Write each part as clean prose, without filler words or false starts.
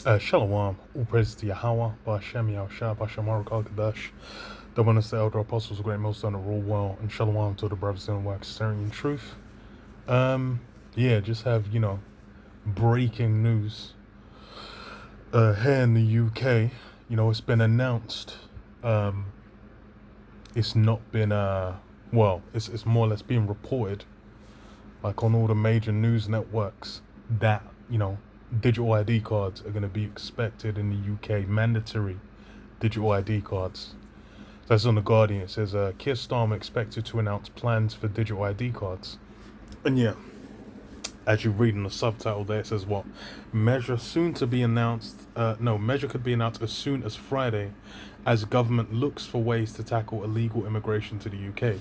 Shalom, all praise to Yahweh, Ba'ashem Yahushua, Ba'ashem Baruch HaKadosh, the one of the elder apostles, the great most on the rule well, and Shalom to the brothers and wax staring in truth. Yeah, just have, breaking news. Here in the UK, it's been announced, um, it's not been, it's more or less being reported, like on all the major news networks, that, digital ID cards are going to be expected in the UK, mandatory digital ID cards. That's on The Guardian. It says, Keir Starmer expected to announce plans for digital ID cards. And yeah, as you read in the subtitle there, it says what? Measure soon to be announced. Measure could be announced as soon as Friday as government looks for ways to tackle illegal immigration to the UK.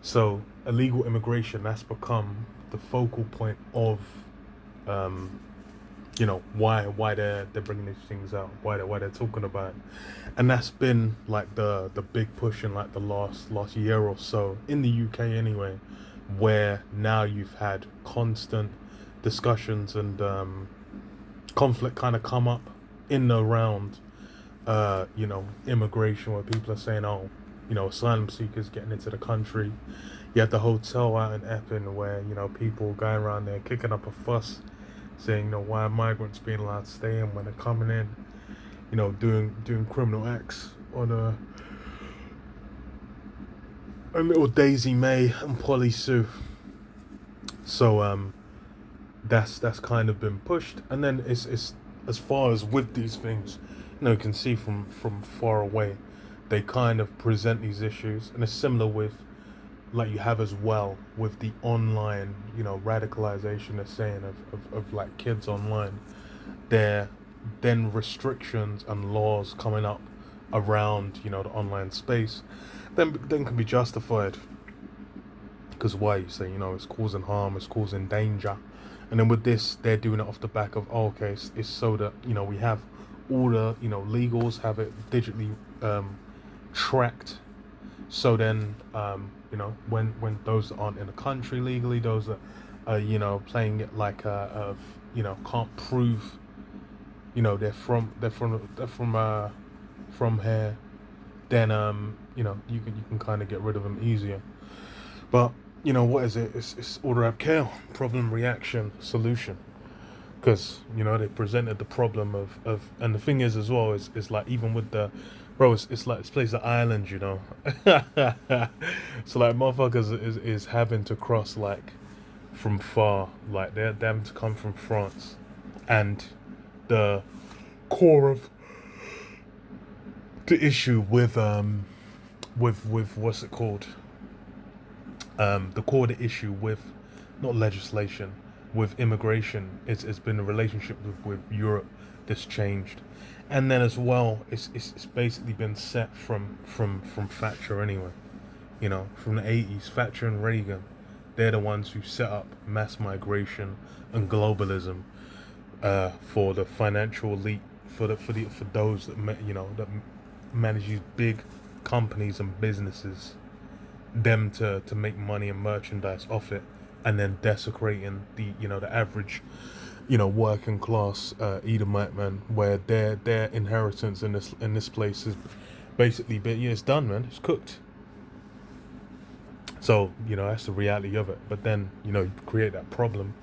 So, illegal immigration, that's become the focal point of, why they're bringing these things out, why they're talking about it. And that's been like the big push in like the last year or so in the UK anyway, where now you've had constant discussions and conflict kind of come up in and around immigration, where people are saying, oh, asylum seekers getting into the country. You had the hotel out in Epping where, people going around there kicking up a fuss, saying, why are migrants being allowed to stay in when they're coming in, doing criminal acts on a little Daisy May and Polly Sue. So that's kind of been pushed, and then it's as far as with these things, you can see from far away, they kind of present these issues, and it's similar with like you have as well with the online, radicalization they're saying of like kids online. There then restrictions and laws coming up around, the online space, then can be justified. Because why? You say, it's causing harm, it's causing danger. And then with this, they're doing it off the back of, okay, it's so that, we have all the, legals have it digitally tracked. So then, when those that aren't in the country legally, those that are, playing it like, can't prove, from here, then, you can kind of get rid of them easier. But, what is it? It's order up Kale, problem, reaction, solution. Because, they presented the problem of, and the thing is as well, is like, even with the, bro, it's like, this place, the island, So, like, motherfuckers is having to cross, like, from far. Like, they're having to come from France. And the core of the issue with what's it called? The core of the issue with, not legislation, with immigration, it's been a relationship with Europe that's changed. And then as well, it's basically been set from Thatcher anyway. From the 80s, Thatcher and Reagan, they're the ones who set up mass migration and globalism for the financial elite, for those that that manage these big companies and businesses, them to make money and merchandise off it, and then desecrating the average working class Edomite man, where their inheritance in this place is basically it's done, man, it's cooked. So that's the reality of it. But then you create that problem,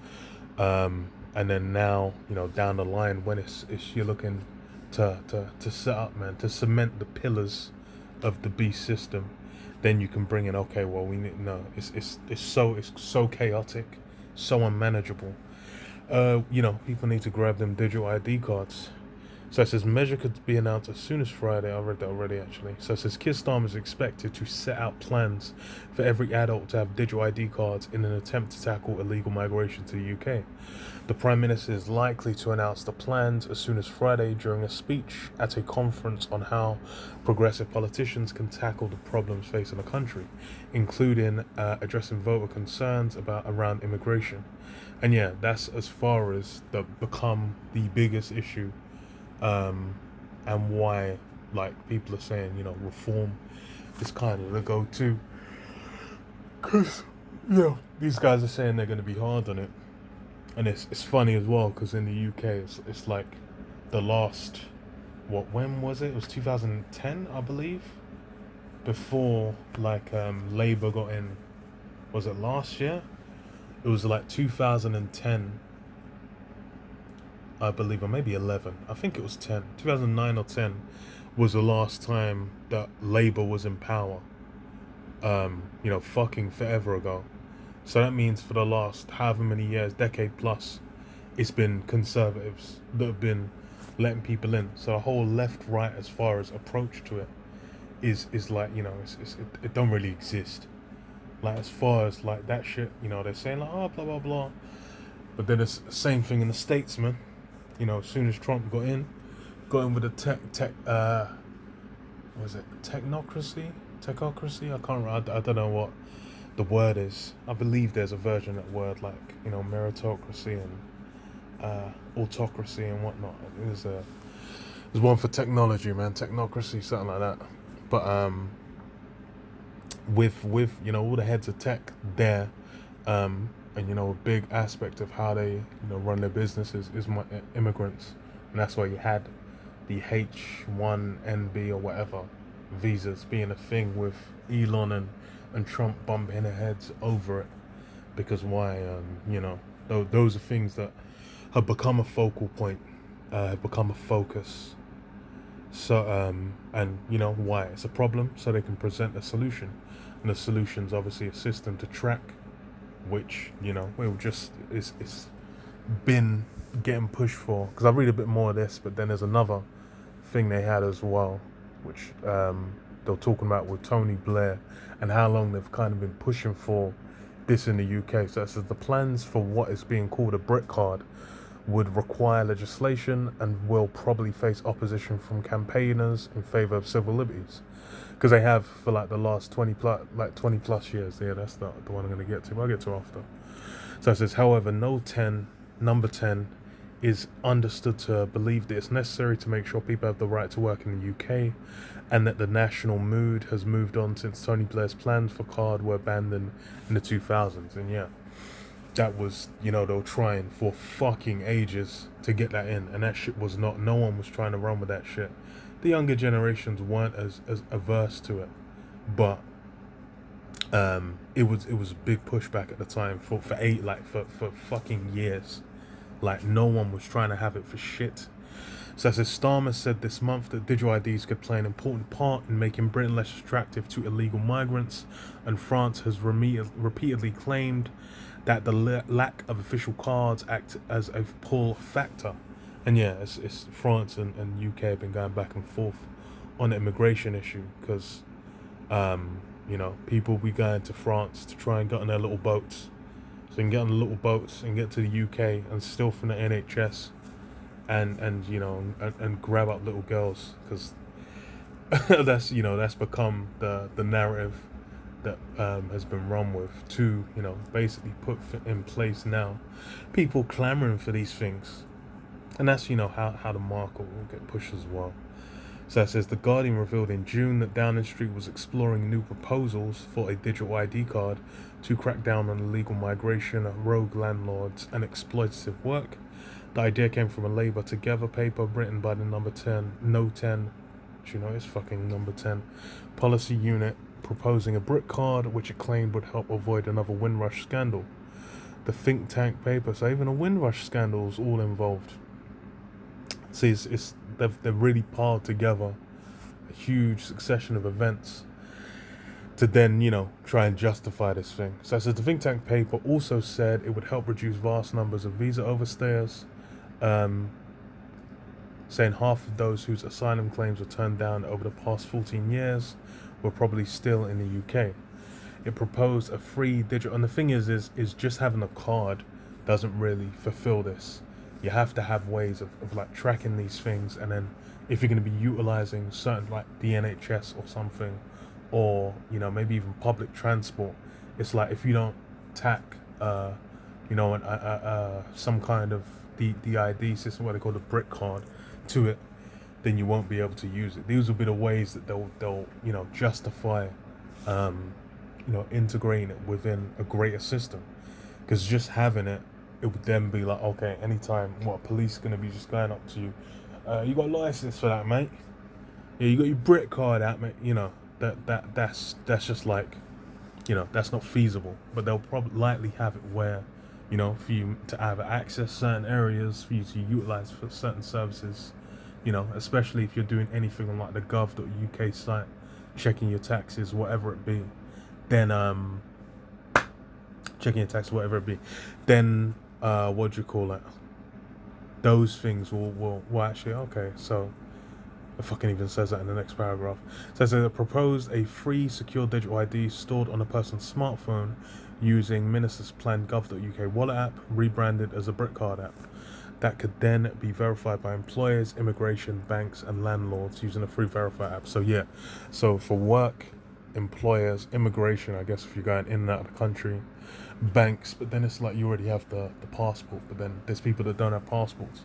and then now down the line, when it's you're looking to set up, man, to cement the pillars of the beast system, then you can bring in, okay, well, we need, no, it's so chaotic, so unmanageable. People need to grab them digital ID cards. So it says measure could be announced as soon as Friday. I read that already, actually. So it says Keir Starmer is expected to set out plans for every adult to have digital ID cards in an attempt to tackle illegal migration to the UK. The Prime Minister is likely to announce the plans as soon as Friday during a speech at a conference on how progressive politicians can tackle the problems facing the country, including addressing voter concerns around immigration. And yeah, that's as far as become the biggest issue, and why, like, people are saying, reform is kind of the go-to. Because, these guys are saying they're going to be hard on it. And it's funny as well, because in the UK, it's like, the last, when was it? It was 2010, I believe. Before like Labour got in, was it last year? It was like 2010, I believe, or maybe 11. I think it was 10. 2009 or 10 was the last time that Labour was in power. Fucking forever ago. So that means for the last however many years, decade plus, it's been conservatives that have been letting people in. So the whole left right as far as approach to it is like, it don't really exist. Like as far as like that shit, they're saying like, oh, blah blah blah, but then it's the same thing in the States, man. As soon as Trump got in with the was it technocracy? I can't remember. I don't know what the word is. I believe there's a version of that word, like meritocracy and autocracy and whatnot. There's one for technology, man. Technocracy, something like that. But with all the heads of tech there, and a big aspect of how they run their businesses is immigrants, and that's why you had the H1NB or whatever visas being a thing with Elon and Trump bumping their heads over it, because why those are things that have become a focal point, have become a focus. So and why it's a problem, so they can present a solution, and the solution's obviously a system to track, which we'll just it's been getting pushed for, because I read a bit more of this, but then there's another thing they had as well, which they're talking about with Tony Blair and how long they've kind of been pushing for this in the UK. So it says the plans for what is being called a Brit card would require legislation and will probably face opposition from campaigners in favour of civil liberties, because they have for like the last 20 plus years. Yeah, that's not the one I'm going to get to, but I'll get to after. So it says, however, number 10 is understood to believe that it's necessary to make sure people have the right to work in the UK, and that the national mood has moved on since Tony Blair's plans for card were abandoned in the 2000s. And yeah, that was, they were trying for fucking ages to get that in, and that shit was no one was trying to run with that shit. The younger generations weren't as averse to it, but it was a big pushback at the time for fucking years. Like no one was trying to have it for shit. So as Starmer said this month that digital IDs could play an important part in making Britain less attractive to illegal migrants, and France has repeatedly claimed that the lack of official cards act as a pull factor. And yeah, it's France and UK have been going back and forth on the immigration issue, because people be going to France to try and get on their little boats, so they can get on the little boats and get to the UK and steal from the NHS and grab up little girls, because that's become the narrative that has been run with to basically put in place now people clamoring for these things, and that's how the market will get pushed as well. So it says the Guardian revealed in June that Downing Street was exploring new proposals for a digital ID card to crack down on illegal migration, rogue landlords, and exploitative work. The idea came from a Labour Together paper written by the number 10, No 10, it's fucking number 10, policy unit, proposing a Brit card which it claimed would help avoid another Windrush scandal. The think tank paper, so even a Windrush scandal is all involved. See, they've really piled together a huge succession of events to then, try and justify this thing. So it says the think tank paper also said it would help reduce vast numbers of visa overstayers, saying half of those whose asylum claims were turned down over the past 14 years were probably still in the UK. It proposed a free digital, and the thing is just having a card doesn't really fulfill this. You have to have ways of like tracking these things, and then if you're going to be utilizing certain, like the NHS or something, or maybe even public transport, it's like if you don't tack some kind of the ID system, what they call the Brit card, to it, then you won't be able to use it. These will be the ways that they'll justify integrating it within a greater system, because just having it would then be like, okay, anytime police are going to be just going up to you You got a license for that, mate? Yeah, you got your Brit card out, mate. You know, that's just like, you know, that's not feasible. But they'll probably likely have it where, you know, for you to either access certain areas, for you to utilize for certain services, you know, especially if you're doing anything on like the gov.uk site, checking your taxes, whatever it be, then checking your taxes, whatever it be, then what do you call it? Those things will actually, okay, so it fucking even says that in the next paragraph. It says that it proposed a free secure digital ID stored on a person's smartphone using Minister's planned gov.uk wallet app, rebranded as a Britcard app, that could then be verified by employers, immigration, banks, and landlords using a free verify app. So yeah, so for work, employers, immigration, I guess if you're going in and out of the country, banks, but then it's like you already have the passport, but then there's people that don't have passports.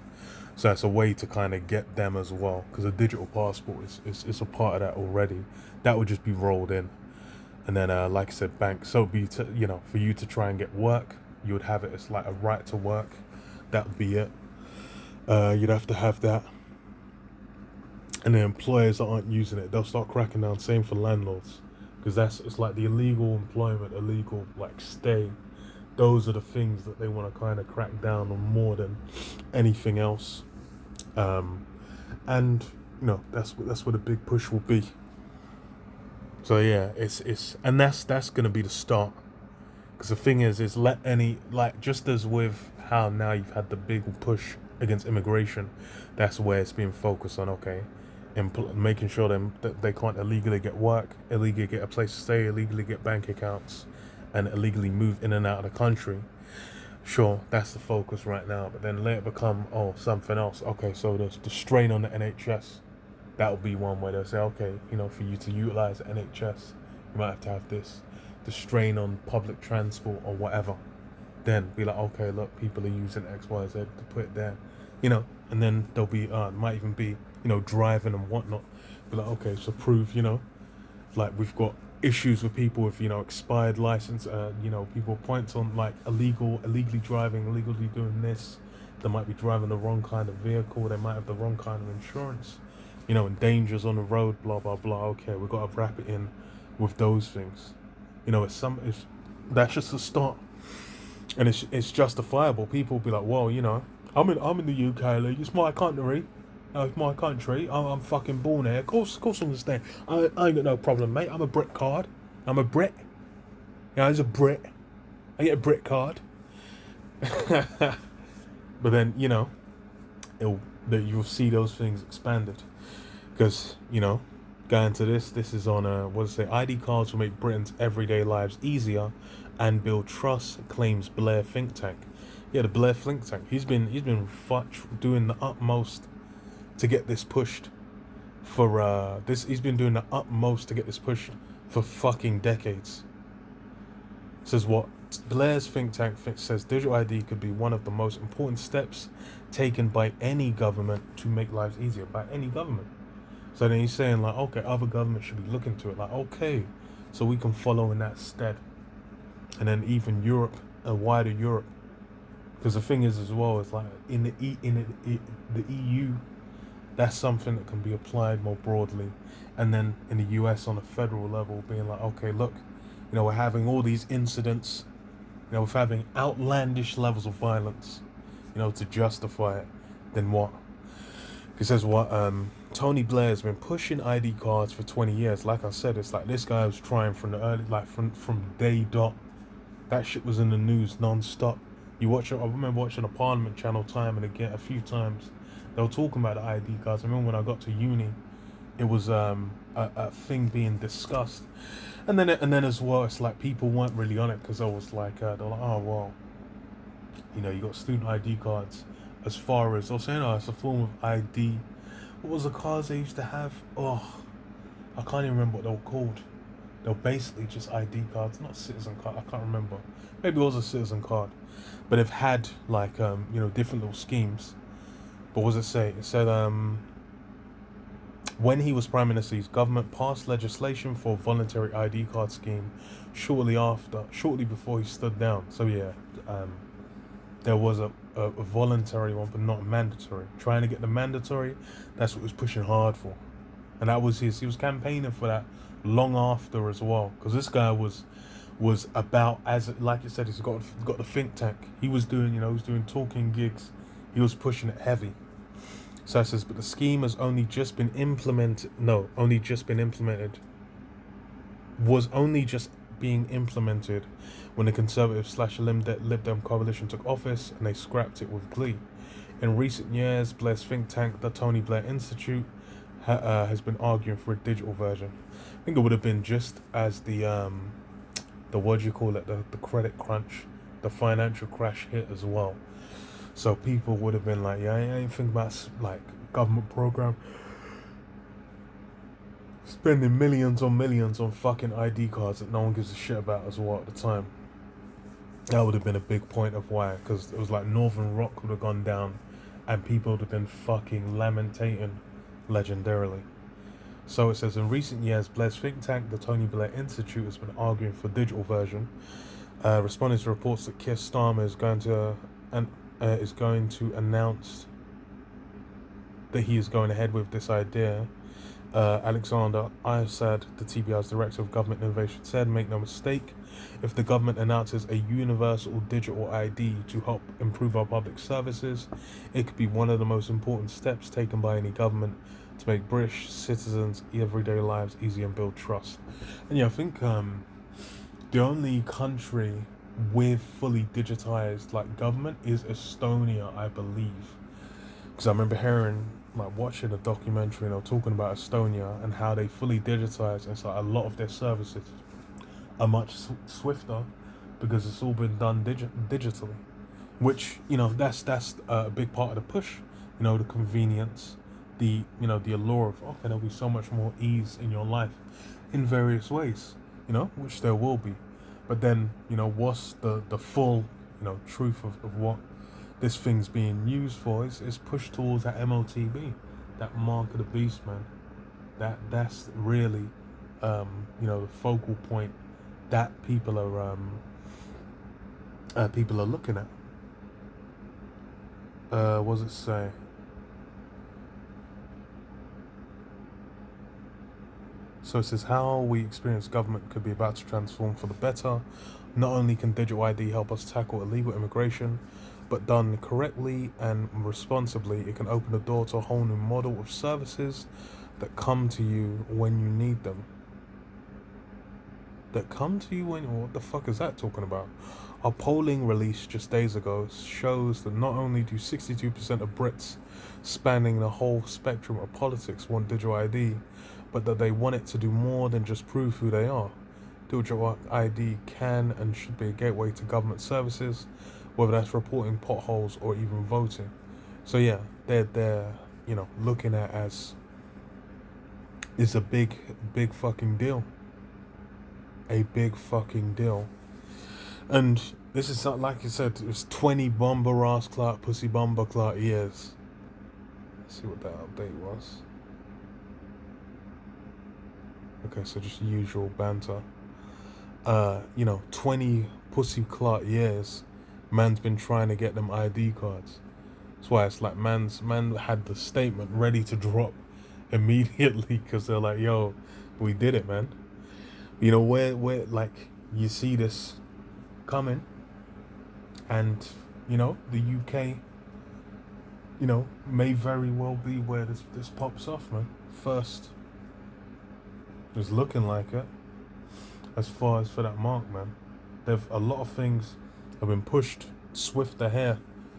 So that's a way to kind of get them as well, because a digital passport is a part of that already. That would just be rolled in. And then, like I said, banks. So it'd be, you know, for you to try and get work, you would have it as like a right to work. That would be it. You'd have to have that. And the employers that aren't using it, they'll start cracking down. Same for landlords. Because it's like the illegal employment, illegal like stay. Those are the things that they want to kind of crack down on more than anything else. And you know, that's what a big push will be. So yeah, it's and that's gonna be the start. Because the thing is let any, like, just as with how now you've had the big push against immigration, that's where it's being focused on. Okay, making sure that they can't illegally get work, illegally get a place to stay, illegally get bank accounts, and illegally move in and out of the country. Sure, that's the focus right now, but then let it become something else. Okay, so there's the strain on the NHS. That will be one where they'll say, okay, you know, for you to utilize the NHS, you might have to have this. The strain on public transport or whatever. Then be like, okay, look, people are using X, Y, Z to put it there, you know, and then there'll be might even be, you know, driving and whatnot. Be like, okay, so prove, you know, like we've got issues with people with, you know, expired license, you know, people points on like illegally driving, illegally doing this. They might be driving the wrong kind of vehicle. They might have the wrong kind of insurance, you know, and dangers on the road, blah blah blah. Okay, we've got to wrap it in with those things. You know, that's just a start, and it's justifiable. People will be like, well, you know, I'm in the UK, like, it's my country. It's my country. I'm fucking born here. Of course I understand. I ain't got no problem, mate. I'm a Brit card. I'm a Brit. Yeah, I'm a Brit. I get a Brit card. But then, you know, you'll see those things expanded. Because, you know, going to this is on ID cards will make Britain's everyday lives easier and build trust, claims Blair think tank. Yeah, the Blair think tank. He's been doing the utmost to get this pushed for he's been doing the utmost to get this pushed for fucking decades. Says what Blair's think tank says digital ID could be one of the most important steps taken by any government to make lives easier, by any government. So then he's saying like, okay, other governments should be looking to it, like, okay, so we can follow in that stead. And then even Europe, a wider Europe, because the thing is as well, it's like in the EU, that's something that can be applied more broadly. And then in the US on a federal level, being like, okay, look, you know, we're having all these incidents, you know, we're having outlandish levels of violence, you know, to justify it. Then what? He says what? Tony Blair has been pushing ID cards for 20 years. Like I said, it's like this guy was trying from the early, like from day dot. That shit was in the news non-stop. You watch it. I remember watching a Parliament channel time and again a few times. They were talking about the ID cards. I remember when I got to uni, it was a thing being discussed, and then as well, it's like people weren't really on it because I was like, they're like, oh well, you know, you got student ID cards. As far as I was saying, oh, it's a form of ID. What was the cards they used to have? Oh, I can't even remember what they were called. They were basically just ID cards, not citizen card. I can't remember. Maybe it was a citizen card, but they've had like you know, different little schemes. But what does it say? It said when he was Prime Minister, his government passed legislation for a voluntary ID card scheme shortly before he stood down. So yeah, there was a voluntary one, but not mandatory. Trying to get the mandatory, that's what he was pushing hard for, and that was he was campaigning for that long after as well, because this guy was about, as like you said, he's got the think tank. He was doing, he was doing talking gigs. He was pushing it heavy. So it says, but the scheme has only just been implemented. No, only just been implemented. Was only just being implemented when the Conservative / Lib Dem coalition took office, and they scrapped it with glee. In recent years, Blair's think tank, the Tony Blair Institute, has been arguing for a digital version. I think it would have been just as the what do you call it, the credit crunch, the financial crash hit as well. So people would have been like, yeah, I ain't thinking about like government program spending millions on millions on fucking ID cards that no one gives a shit about as well at the time. That would have been a big point of why, because it was like Northern Rock would have gone down and people would have been fucking lamentating legendarily. So it says, in recent years, Blair's think tank, the Tony Blair Institute, has been arguing for digital version, responding to reports that Keir Starmer is going to announce that he is going ahead with this idea. Alexander Ayasad, the TBR's Director of Government Innovation, said, make no mistake, if the government announces a universal digital ID to help improve our public services, it could be one of the most important steps taken by any government to make British citizens' everyday lives easier and build trust. And yeah, I think the only country with fully digitized like government is Estonia, I believe. Because I remember watching a documentary, talking about Estonia and how they fully digitized, and so a lot of their services are much swifter because it's all been done digitally. Which that's a big part of the push. The convenience, the allure of there'll be so much more ease in your life, in various ways. Which there will be, but then what's the full truth of what this thing's being used for is pushed towards that MOTB, that mark of the beast, man. That's really the focal point that people are looking at. What does it say? So it says, how we experience government could be about to transform for the better. Not only can digital ID help us tackle illegal immigration, but done correctly and responsibly, it can open the door to a whole new model of services that come to you when you need them. What the fuck is that talking about? A polling released just days ago shows that not only do 62% of Brits spanning the whole spectrum of politics want digital ID, but that they want it to do more than just prove who they are. Digital ID can and should be a gateway to government services, whether that's reporting potholes or even voting. So yeah, they're looking at as is a big fucking deal. A big fucking deal. And this is not, like you said, it was 20 bomber ass clout pussy bomber clout years. Let's see what that update was. Okay, so just usual banter. 20 pussy clot years, man's been trying to get them ID cards. That's why it's like man had the statement ready to drop immediately, because they're like, yo, we did it, man. Where like you see this coming, and the UK may very well be where this pops off, man. First, it's looking like it. As far as for that mark, man, a lot of things have been pushed swift ahead.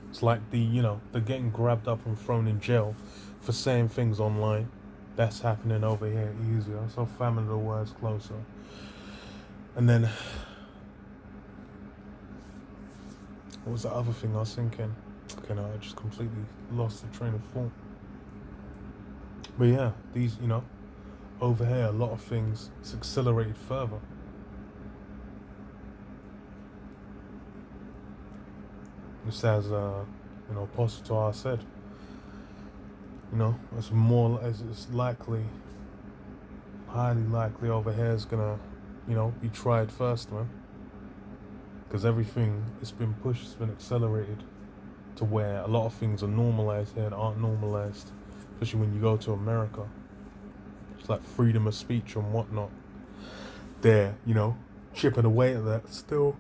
It's like they're getting grabbed up and thrown in jail for saying things online. That's happening over here easier. So family the words closer. And then what was the other thing I was thinking? Okay, no, I just completely lost the train of thought. But yeah, these over here, a lot of things, it's accelerated further. Just as Apostle Tar said, it's likely, highly likely over here is gonna, be tried first, man. Because everything, it's been pushed, it's been accelerated. to where a lot of things are normalized here that aren't normalized, especially when you go to America. It's like freedom of speech and whatnot. They're, chipping away at that still.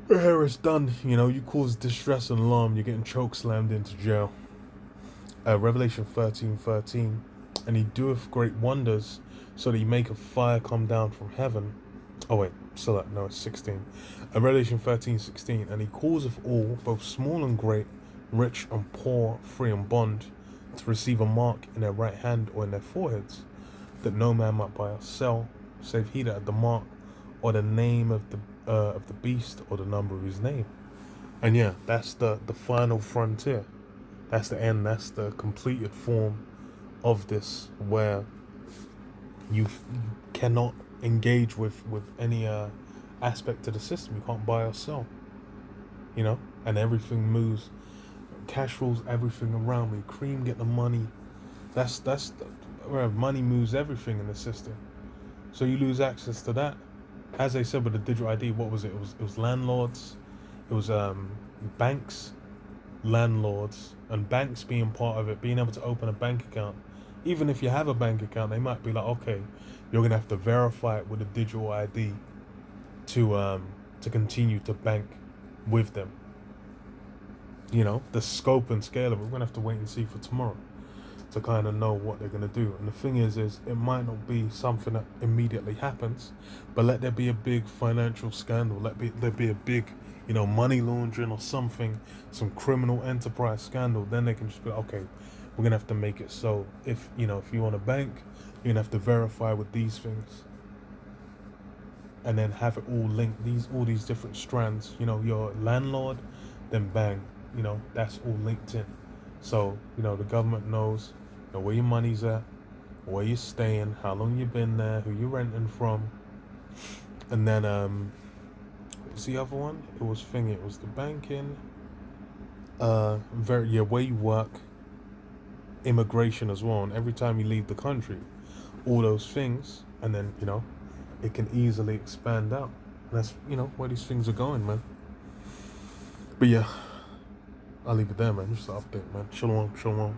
Here it's done, you cause distress and alarm, you're getting choke slammed into jail. Revelation 13:13, and he doeth great wonders, so that he maketh fire come down from heaven. Oh wait, still that, no, it's 16. Revelation 13:16, and he causeth all, both small and great, rich and poor, free and bond, to receive a mark in their right hand or in their foreheads, that no man might buy or sell, save he that had the mark, or the name of the beast, or the number of his name. And yeah, that's the final frontier. That's the end. That's the completed form of this, where you cannot engage with any aspect of the system. You can't buy or sell, and everything moves. Cash rules everything around me. Cream get the money. That's where money moves everything in the system. So you lose access to that. As I said with the digital ID, what was it? It was landlords. It was banks, landlords, and banks being part of it, being able to open a bank account. Even if you have a bank account, they might be like, okay, you're gonna have to verify it with a digital ID to continue to bank with them. The scope and scale of it, we're gonna have to wait and see for tomorrow to kind of know what they're gonna do. And the thing is it might not be something that immediately happens, but let there be a big financial scandal, there be a big money laundering or something, some criminal enterprise scandal, then they can just be okay, we're gonna have to make it so if you want a bank, you're gonna have to verify with these things, and then have it all linked, all these different strands, your landlord, then bang, that's all linked in. So the government knows where your money's at, where you're staying, how long you've been there, who you're renting from. And then what was the other one? It was the banking, where you work, immigration as well, and every time you leave the country, all those things. And then it can easily expand out. And that's where these things are going, man. But yeah, I'll leave it there, man. Just an update, man. Shalom.